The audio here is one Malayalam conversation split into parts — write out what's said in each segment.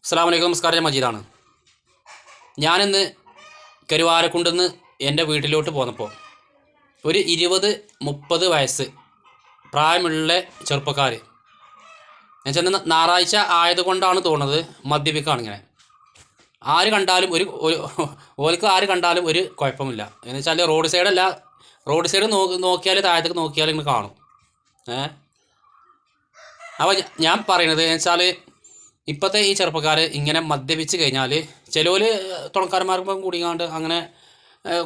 അസ്സലാമു അലൈക്കും. നമസ്കാരം. ഞാൻ മജീദാണ്. ഞാനിന്ന് കരുവാരക്കുണ്ടെന്ന് എൻ്റെ വീട്ടിലോട്ട് പോന്നപ്പോൾ ഒരു 20-30 വയസ്സ് പ്രായമുള്ള ചെറുപ്പക്കാർ, എന്നുവെച്ചാൽ ഞായറാഴ്ച ആയതുകൊണ്ടാണ് തോന്നുന്നത്, മദ്യപിക്കുകയാണ്. ഇങ്ങനെ ആര് കണ്ടാലും ഓർക്ക് ആര് കണ്ടാലും ഒരു കുഴപ്പമില്ല. എന്ന് വെച്ചാൽ റോഡ് സൈഡ് നോക്കിയാൽ താഴത്തേക്ക് നോക്കിയാൽ ഇങ്ങനെ കാണും. അപ്പോൾ ഞാൻ പറയണത് എന്ന് വെച്ചാൽ ഇപ്പോഴത്തെ ഈ ചെറുപ്പക്കാർ ഇങ്ങനെ മദ്യപിച്ച് കഴിഞ്ഞാൽ ചിലവർ തുണക്കാരന്മാർക്കും കൂടിക്കാണ്ട് അങ്ങനെ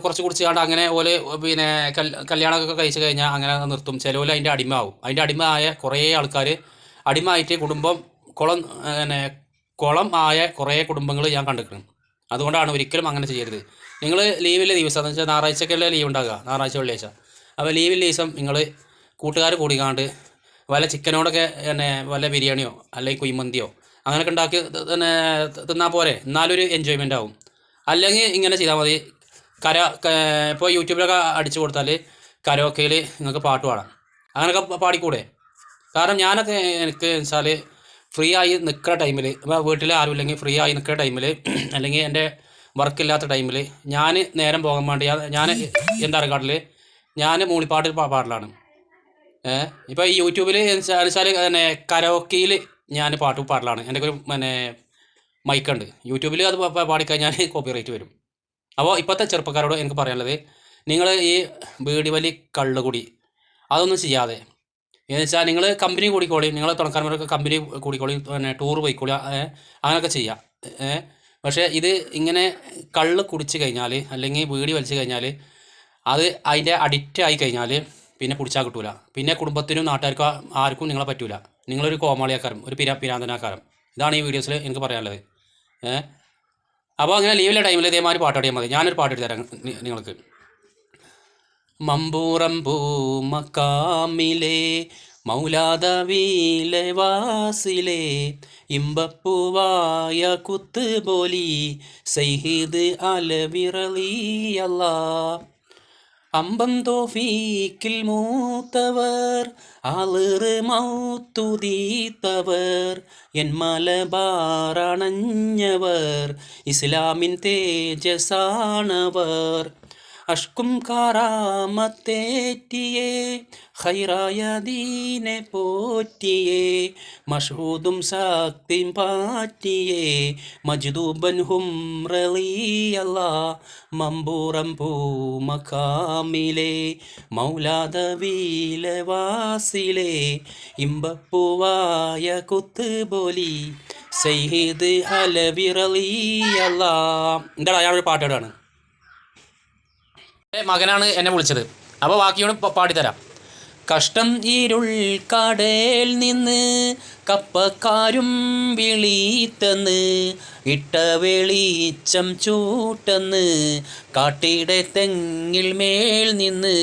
കുറച്ച് കുടിച്ചാണ്ട് അങ്ങനെ ഓല് പിന്നെ കല്യാണമൊക്കെ കഴിച്ച് കഴിഞ്ഞാൽ അങ്ങനെ നിർത്തും. ചിലവർ അതിൻ്റെ അടിമയാവും. അതിൻ്റെ അടിമയായ കുറേ ആൾക്കാർ അടിമയായിട്ട് കുളം ആയ കുറേ കുടുംബങ്ങൾ ഞാൻ കണ്ടിട്ടുണ്ട്. അതുകൊണ്ടാണ് ഒരിക്കലും അങ്ങനെ ചെയ്യരുത്. നിങ്ങൾ ലീവിലെ ദിവസം എന്ന് വെച്ചാൽ ഞായറാഴ്ചക്കല്ലേ ലീവ് ഉണ്ടാകുക, ഞായറാഴ്ച വെള്ളിയാഴ്ച. അപ്പോൾ ലീവിലെ ദിവസം നിങ്ങൾ കൂട്ടുകാർ കൂടിക്കാണ്ട് വല്ല ചിക്കനോടൊക്കെ വല്ല ബിരിയാണിയോ അല്ലെങ്കിൽ കുഴിമന്തിയോ അങ്ങനെയൊക്കെ ഉണ്ടാക്കി തിന്നാൽ പോരെ, എന്നാലൊരു എൻജോയ്മെൻ്റ് ആവും. അല്ലെങ്കിൽ ഇങ്ങനെ ചെയ്താൽ മതി. ഇപ്പോൾ യൂട്യൂബിലൊക്കെ അടിച്ചു കൊടുത്താൽ കരോക്കയിൽ നിങ്ങൾക്ക് പാട്ട് പാടാം. അങ്ങനെയൊക്കെ പാടിക്കൂടെ? കാരണം ഞാനൊക്കെ എനിക്ക് വെച്ചാൽ ഫ്രീ ആയി നിൽക്കുന്ന ടൈമിൽ, ഇപ്പോൾ വീട്ടിൽ ആരും ഇല്ലെങ്കിൽ ഫ്രീ ആയി നിൽക്കുന്ന ടൈമിൽ, അല്ലെങ്കിൽ എൻ്റെ വർക്കില്ലാത്ത ടൈമിൽ ഞാൻ നേരം പോകാൻ വേണ്ടി ഞാൻ എന്താ കാട്ടിൽ ഞാൻ മൂളിപ്പാട്ട് പാടലാണ്. ഇപ്പോൾ ഈ യൂട്യൂബിൽ വെച്ചാൽ കരോക്കയിൽ ഞാൻ പാട്ട് പാടലാണ്. എൻ്റെ ഒരു മൈക്കുണ്ട് യൂട്യൂബിൽ. അത് പാടിക്കഴിഞ്ഞാൽ കോപ്പിറൈറ്റ് വരും. അപ്പോൾ ഇപ്പോഴത്തെ ചെറുപ്പക്കാരോട് എനിക്ക് പറയാനുള്ളത്, നിങ്ങൾ ഈ ബീഡി വലി കള്ളുകുടി അതൊന്നും ചെയ്യാതെ, എന്ന് വെച്ചാൽ നിങ്ങൾ കമ്പനി കൂടിക്കോളി, നിങ്ങൾ തുണക്കാരന്മാരൊക്കെ കമ്പനി കൂടിക്കോളി, ടൂർ പോയിക്കോളി, അങ്ങനെയൊക്കെ ചെയ്യാം. പക്ഷേ ഇത് ഇങ്ങനെ കള്ള് കുടിച്ച് കഴിഞ്ഞാൽ അല്ലെങ്കിൽ ബീഡി വലിച്ച് കഴിഞ്ഞാൽ അത് അതിൻ്റെ അഡിക്റ്റ് ആയി കഴിഞ്ഞാൽ പിന്നെ പിടിച്ചാൽ കിട്ടൂല. പിന്നെ കുടുംബത്തിനും നാട്ടുകാർക്കും ആർക്കും നിങ്ങളെ പറ്റൂല. നിങ്ങളൊരു കോമാളിയാക്കാരം, ഒരു പിരാന്തനാക്കാരം. ഇതാണ് ഈ വീഡിയോസിൽ എനിക്ക് പറയാനുള്ളത്. അപ്പോൾ അങ്ങനെ ലീവിലെ ടൈമിൽ ഇതേമാതിരി പാട്ടാടിയാൽ മതി. ഞാനൊരു പാട്ട് തരാം നിങ്ങൾക്ക്. മമ്പൂറം പൂമക്കാമിലെ മൗലാദവീലെ വാസിലെ ഇമ്പപ്പൂവായ കുത്തുബോലി സയ്യിദ് അലവിറളിയല്ലാ. അമ്പം തോഫീക്കിൽ മൂത്തവർ ആളിറ് മൗത്തുതീത്തവർ എൻ മലബാറണഞ്ഞവർ ഇസ്ലാമിൻ തേജസാണവർ. അഷ്കും കാറാമത്തേറ്റിയേ ഖൈറായ ദീനെ പോറ്റിയേ മഷ്ഹൂദും ശക്തിയും പാറ്റിയേ മജ്ദൂബൻ ഹും റളിയല്ലാ. മമ്പൂറം പൂമക്കാമിലെ മൗലാദവീലെ വാസിലെ ഇമ്പപ്പൂവായ കുത്തുബോലി സയ്യിദ് അലവിറളിയല്ലാ. എന്താ ഞാനൊരു പാട്ടിടാണ്. മകനാണ് എന്നെ വിളിച്ചത്. അപ്പോൾ ബാക്കിയോട് പാടിത്തരാം. കഷ്ടം ഇരുൾ കടയിൽ നിന്ന് കപ്പക്കാരും വിളിത്തന്ന് ഇട്ട വെളിച്ചം ചൂട്ടെന്ന് കാട്ടിടെ തെങ്ങിൽ മേൽ നിന്ന്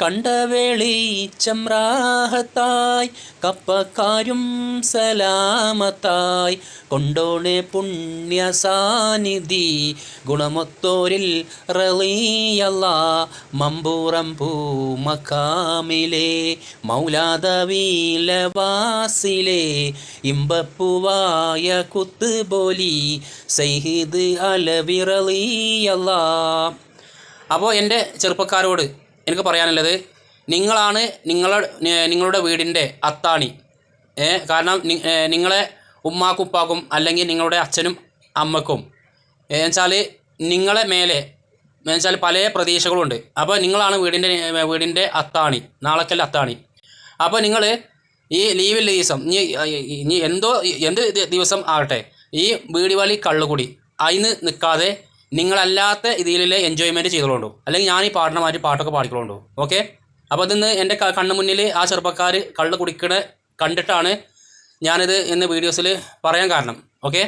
കണ്ട വെളിച്ചം റാഹത്തായി കപ്പക്കാരും സലാമത്തായി കൊണ്ടോണെ പുണ്യ സാനിധി ഗുണമൊത്തോരിൽ റളിയല്ലാ. മമ്പൂറം പൂമക്കാമിലെ മൗലാദവീലെ വാസിലെ ഇമ്പപ്പൂവായ കുത്തുബോലി സയ്യിദ് അലവിറളിയല്ലാ. അപ്പോൾ എൻ്റെ ചെറുപ്പക്കാരോട് എനിക്ക് പറയാനുള്ളത്, നിങ്ങളാണ് നിങ്ങളുടെ വീടിൻ്റെ അത്താണി. കാരണം നിങ്ങളെ ഉമ്മാക്കും ഉപ്പാക്കും അല്ലെങ്കിൽ നിങ്ങളുടെ അച്ഛനും അമ്മക്കും എന്നുവെച്ചാൽ നിങ്ങളെ മേലെ എന്നുവെച്ചാൽ പല പ്രതീക്ഷകളുണ്ട്. അപ്പോൾ നിങ്ങളാണ് വീടിൻ്റെ അത്താണി, നാളേക്കല്ല അത്താണി. അപ്പോൾ നിങ്ങൾ ഈ ലീവിലെ ദിവസം ഇനി എന്ത് ദിവസം ആകട്ടെ, ഈ ബീഡി വലി കള്ളുകുടി അതിന് നിൽക്കാതെ നിങ്ങളല്ലാത്ത ഇതിലെ എൻജോയ്മെൻറ്റ് ചെയ്തോളൂ. അല്ലെങ്കിൽ ഞാൻ ഈ പാടിന മാറ്റി പാട്ടൊക്കെ പാടിക്കോളൂ. ഓക്കെ. അപ്പോൾ ഇതിന്ന് എൻ്റെ കണ്ണു മുന്നിൽ ആ ചെറുപ്പക്കാർ കള്ള് കുടിക്കണ കണ്ടിട്ടാണ് ഞാനിത് ഇന്ന് വീഡിയോസിൽ പറയാൻ കാരണം. ഓക്കെ.